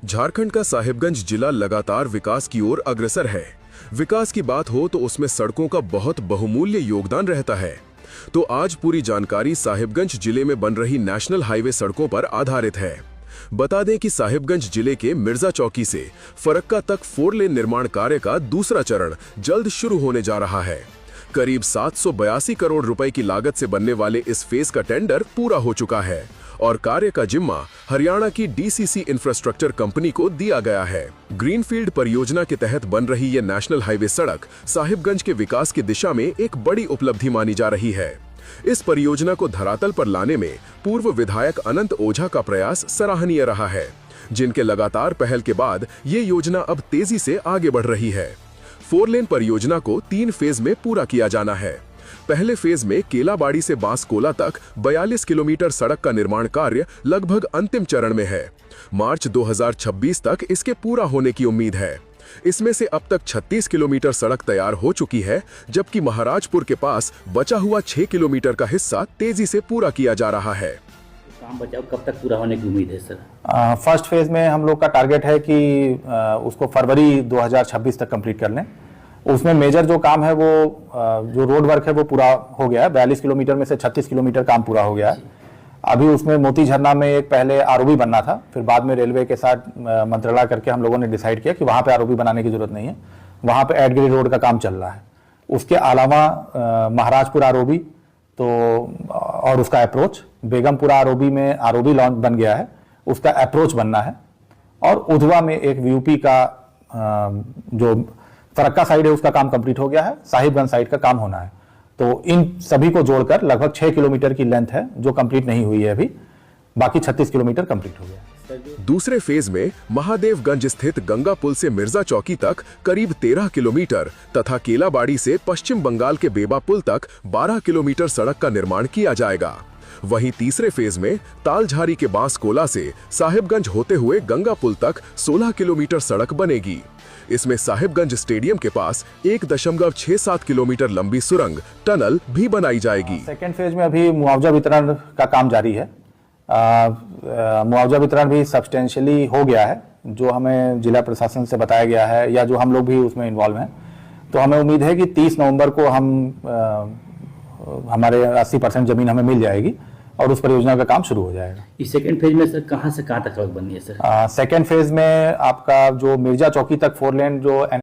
झारखंड का साहिबगंज जिला लगातार विकास की ओर अग्रसर है। विकास की बात हो तो उसमें सड़कों का बहुत बहुमूल्य योगदान रहता है। तो आज पूरी जानकारी साहिबगंज जिले में बन रही नेशनल हाईवे सड़कों पर आधारित है। बता दें कि साहिबगंज जिले के मिर्जा चौकी से फरक्का तक 4 लेन निर्माण कार्य का दूसरा चरण जल्द शुरू होने जा रहा है। करीब 782 करोड़ रुपए की लागत से बनने वाले इस फेज का टेंडर पूरा हो चुका है और कार्य का जिम्मा हरियाणा की डीसीसी इंफ्रास्ट्रक्चर कंपनी को दिया गया है। ग्रीनफील्ड परियोजना के तहत बन रही ये नेशनल हाईवे सड़क साहिबगंज के विकास की दिशा में एक बड़ी उपलब्धि मानी जा रही है। इस परियोजना को धरातल पर लाने में पूर्व विधायक अनंत ओझा का प्रयास सराहनीय रहा है, जिनके लगातार पहल के बाद ये योजना अब तेजी से आगे बढ़ रही है। 4 लेन परियोजना को 3 फेज में पूरा किया जाना है। पहले फेज में केलाबाड़ी से बांसकोला तक 42 किलोमीटर सड़क का निर्माण कार्य लगभग अंतिम चरण में है। मार्च 2026 तक इसके पूरा होने की उम्मीद है। इसमें से अब तक 36 किलोमीटर सड़क तैयार हो चुकी है, जबकि महाराजपुर के पास बचा हुआ 6 किलोमीटर का हिस्सा तेजी से पूरा किया जा रहा है। काम बचाओ कब तक पूरा होने की उम्मीद है सर? फर्स्ट फेज में हम लोग का टारगेट है कि उसको फरवरी 2026 तक कंप्लीट कर लें। उसमें मेजर जो काम है वो जो रोड वर्क है वो पूरा हो गया है। 42 किलोमीटर में से 36 किलोमीटर काम पूरा हो गया है। अभी उसमें मोती झरना में एक पहले आरओबी बनना था, फिर बाद में रेलवे के साथ मंत्रालय करके हम लोगों ने डिसाइड किया कि वहाँ पे आरओबी बनाने की जरूरत नहीं है, वहाँ पे एडगिरी रोड का काम चल रहा है। उसके अलावा महाराजपुर आरओबी तो और उसका अप्रोच, बेगमपुरा आरओबी में आरओबी लॉन्च बन गया है, उसका अप्रोच बनना है। और उधवा में एक वीयूपी का जो फरक्का साइड है उसका काम कंप्लीट हो गया है, साहिबगंज साइड का काम होना है। तो इन सभी को जोड़कर लगभग 6 किलोमीटर की लेंथ है जो कंप्लीट नहीं हुई है अभी, बाकी 36 किलोमीटर कंप्लीट हो गया। दूसरे फेज में महादेवगंज स्थित गंगा पुल से मिर्जा चौकी तक करीब 13 किलोमीटर तथा केलाबाड़ी से पश्चिम बंगाल के बेबा पुल तक 12 किलोमीटर सड़क का निर्माण किया जाएगा। वहीं तीसरे फेज में तालझारी के बांसकोला से साहिबगंज होते हुए गंगा पुल तक 16 किलोमीटर सड़क बनेगी। इसमें साहिबगंज स्टेडियम के पास 1.67 किलोमीटर लंबी सुरंग टनल भी बनाई जाएगी। सेकेंड फेज में अभी मुआवजा वितरण का काम जारी है। मुआवजा वितरण भी सब्सटेंशियली हो गया है, जो हमें जिला प्रशासन से बताया गया है या जो हम लोग भी उसमें इन्वॉल्व हैं। तो हमें उम्मीद है कि 30 नवंबर को हमारे 80% जमीन हमें मिल जाएगी और उस परियोजना का काम शुरू हो जाएगा। इस सेकंड फेज में सर कहां से कहां तक सड़क बननी है सर? सेकंड फेज में आपका जो मिर्जा चौकी तक 4 लेन जो